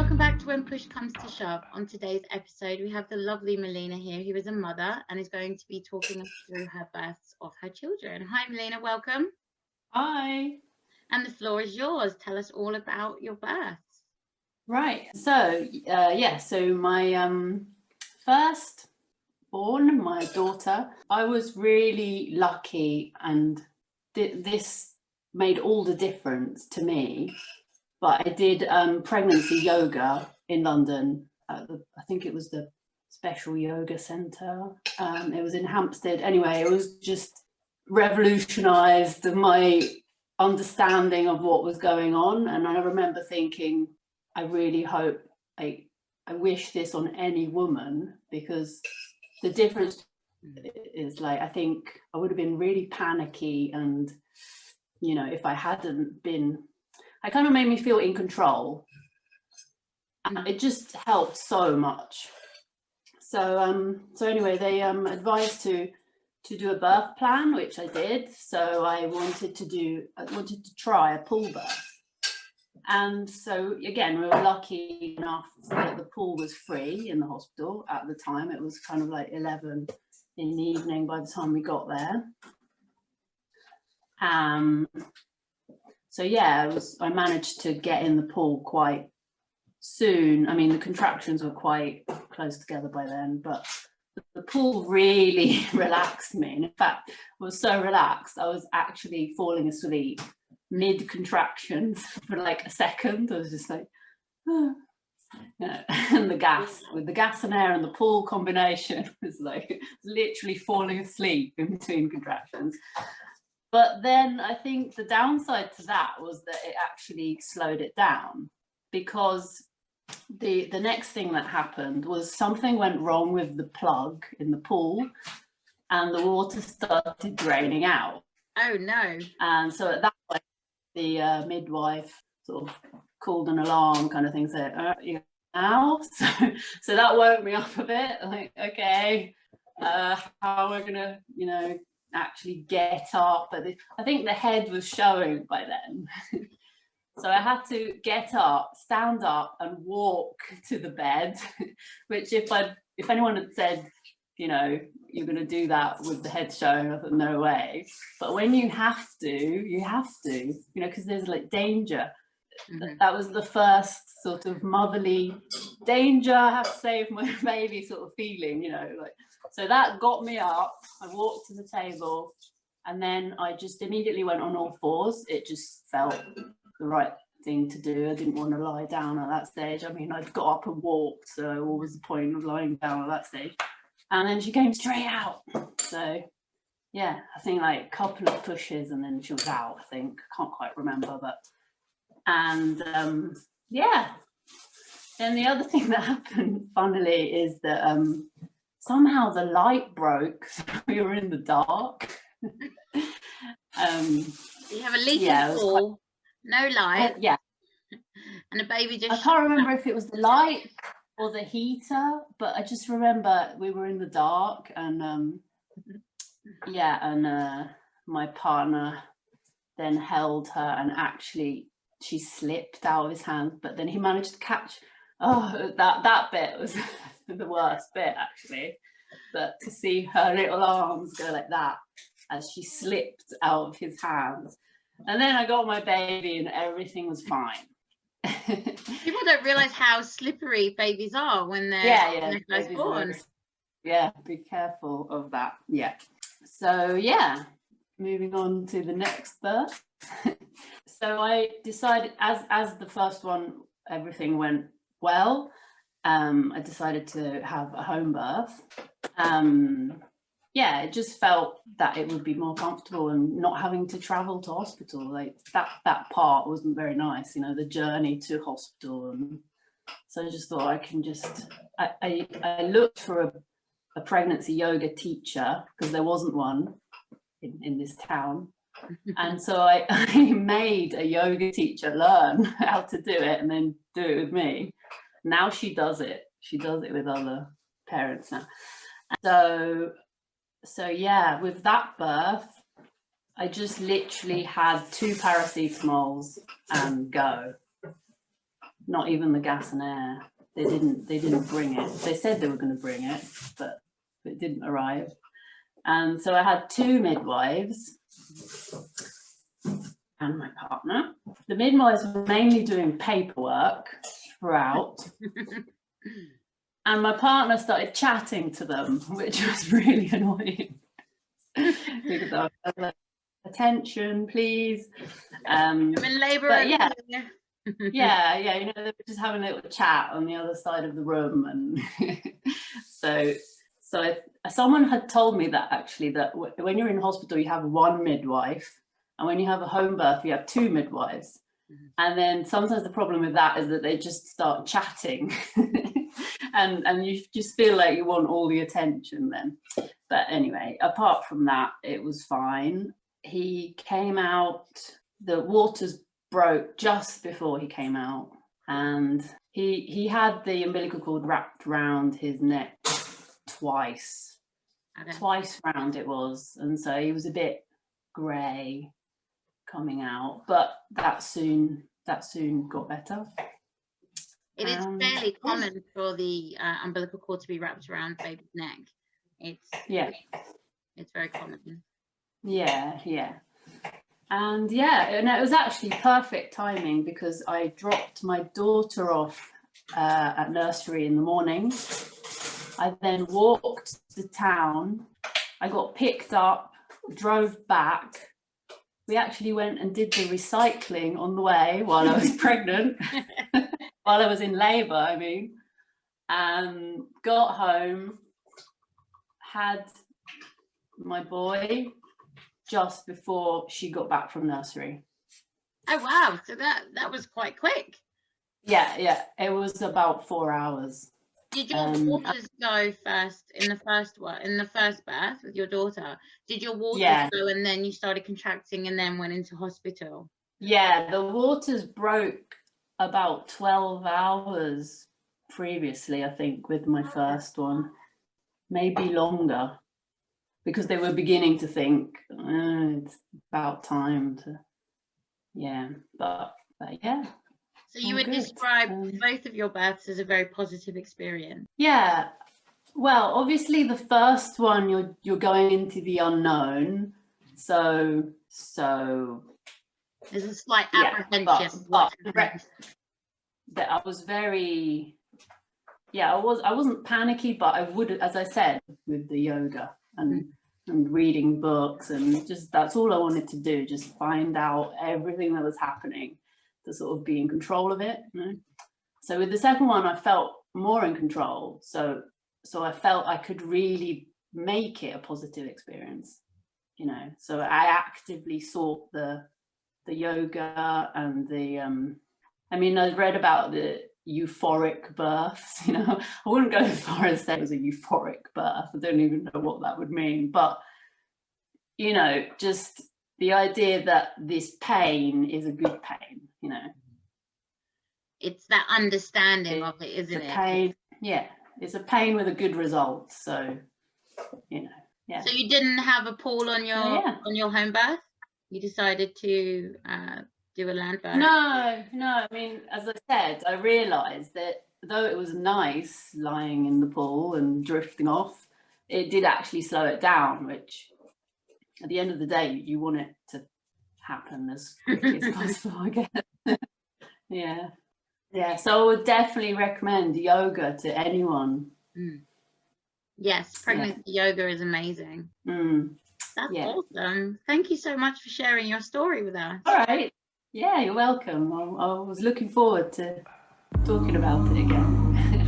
welcome back to When Push Comes to Shove. On today's episode, we have the lovely Melina here, who is a mother and is going to be talking us through her births of her children. Hi, Melina, welcome. Hi. And the floor is yours. Tell us all about your births. Right. So, so my first born, my daughter, I was really lucky, and this made all the difference to me. But I did pregnancy yoga in London. I think it was the Special Yoga Centre. It was in Hampstead. Anyway, it was just revolutionised my understanding of what was going on. And I remember thinking, I really hope, I wish this on any woman, because the difference is, like, I think I would have been really panicky, and, you know, if I hadn't been, it kind of made me feel in control. And it just helped so much. So anyway, they advised to do a birth plan, which I did. So I wanted to try a pool birth. And so again, we were lucky enough that the pool was free in the hospital at the time. It was kind of like 11 in the evening by the time we got there. So yeah, I managed to get in the pool quite soon. I mean, the contractions were quite close together by then, but the pool really relaxed me. And in fact, I was so relaxed, I was actually falling asleep mid contractions for like a second. I was just like, oh. And with the gas and air and the pool combination was like literally falling asleep in between contractions. But then I think the downside to that was that it actually slowed it down, because the next thing that happened was something went wrong with the plug in the pool, and the water started draining out. Oh no. And so at that point, the midwife sort of called an alarm kind of thing, said, you now? So that woke me up a bit, like, okay, how are we gonna, you know, actually get up? But I think the head was showing by then. So I had to get up, stand up and walk to the bed, which if anyone had said, you know, you're going to do that with the head showing, I thought, no way. But when you have to, you know, because there's like danger. Mm-hmm. That was the first sort of motherly danger, I have to save my baby sort of feeling, you know, like, so that got me up. I walked to the table, and then I just immediately went on all fours. It just felt the right thing to do. I didn't want to lie down at that stage. I mean, I'd got up and walked, so what was the point of lying down at that stage? And then she came straight out. So yeah, I think like a couple of pushes and then she was out, I think. I can't quite remember, but and yeah. Then the other thing that happened, funnily, is that somehow the light broke, so we were in the dark. You have a leaking pool, no light. Yeah. And the baby just... I can't remember if it was the light or the heater, but I just remember we were in the dark, and my partner then held her, and actually she slipped out of his hand, but then he managed to catch. Oh, that bit was the worst bit, actually. But to see her little arms go like that as she slipped out of his hands. And then I got my baby and everything was fine. People don't realise how slippery babies are when they're first born. Yeah, be careful of that. Yeah. So yeah, moving on to the next birth. So I decided, as the first one, everything went well. I decided to have a home birth. It just felt that it would be more comfortable and not having to travel to hospital. Like that part wasn't very nice, you know, the journey to hospital. And so I just thought I can just, I looked for a pregnancy yoga teacher, because there wasn't one in this town. And so I made a yoga teacher learn how to do it and then do it with me. Now she does it. She does it with other parents now. So yeah, with that birth, I just literally had 2 paracetamols and go. not even the gas and air. They didn't bring it. They said they were going to bring it, but it didn't arrive. And so I had 2 midwives and my partner. The midwives were mainly doing paperwork throughout. And my partner started chatting to them, which was really annoying. Because I was like, attention, please. I'm in labour. But yeah. Yeah, you know, they were just having a little chat on the other side of the room. And so someone had told me that actually, that when you're in hospital, you have 1 midwife. And when you have a home birth, you have 2 midwives. And then sometimes the problem with that is that they just start chatting. and you just feel like you want all the attention then. But anyway, apart from that, it was fine. He came out, the waters broke just before he came out, and he had the umbilical cord wrapped around his neck twice. Twice round it was, and so he was a bit grey coming out, but that soon got better. It is fairly common for the umbilical cord to be wrapped around baby's neck. It's very common. Yeah. And it was actually perfect timing, because I dropped my daughter off at nursery in the morning. I then walked to town. I got picked up, drove back. We actually went and did the recycling on the way while I was pregnant, while I was in labour, I mean, and got home, had my boy just before she got back from nursery. Oh wow, so that was quite quick. Yeah, it was about 4 hours. Did your waters go first in the first birth with your daughter? Did your waters go and then you started contracting and then went into hospital? Yeah, the waters broke about 12 hours previously, I think, with my first one, maybe longer, because they were beginning to think it's about time to, but yeah. So you would describe both of your births as a very positive experience? Yeah, well, obviously the first one you're going into the unknown, so there's a slight apprehension. But I was very, I wasn't panicky, but I would, as I said, with the yoga and reading books, and just that's all I wanted to do, just find out everything that was happening, to sort of be in control of it, you know? So with the second one, I felt more in control. So I felt I could really make it a positive experience, you know? So I actively sought the yoga and the, I read about the euphoric births, you know? I wouldn't go as far as say it was a euphoric birth. I don't even know what that would mean, but, you know, just the idea that this pain is a good pain, you know. It's that understanding of it, isn't it? Pain, it's a pain with a good result. So, you know, So you didn't have a pool on your home birth? You decided to do a land birth? No. I mean, as I said, I realised that though it was nice lying in the pool and drifting off, it did actually slow it down, which at the end of the day, you want it to happen as quickly as possible, I guess. Yeah. So I would definitely recommend yoga to anyone. Yes, pregnancy yoga is amazing. That's awesome. Thank you so much for sharing your story with us. All right. Yeah, you're welcome. I was looking forward to talking about it again.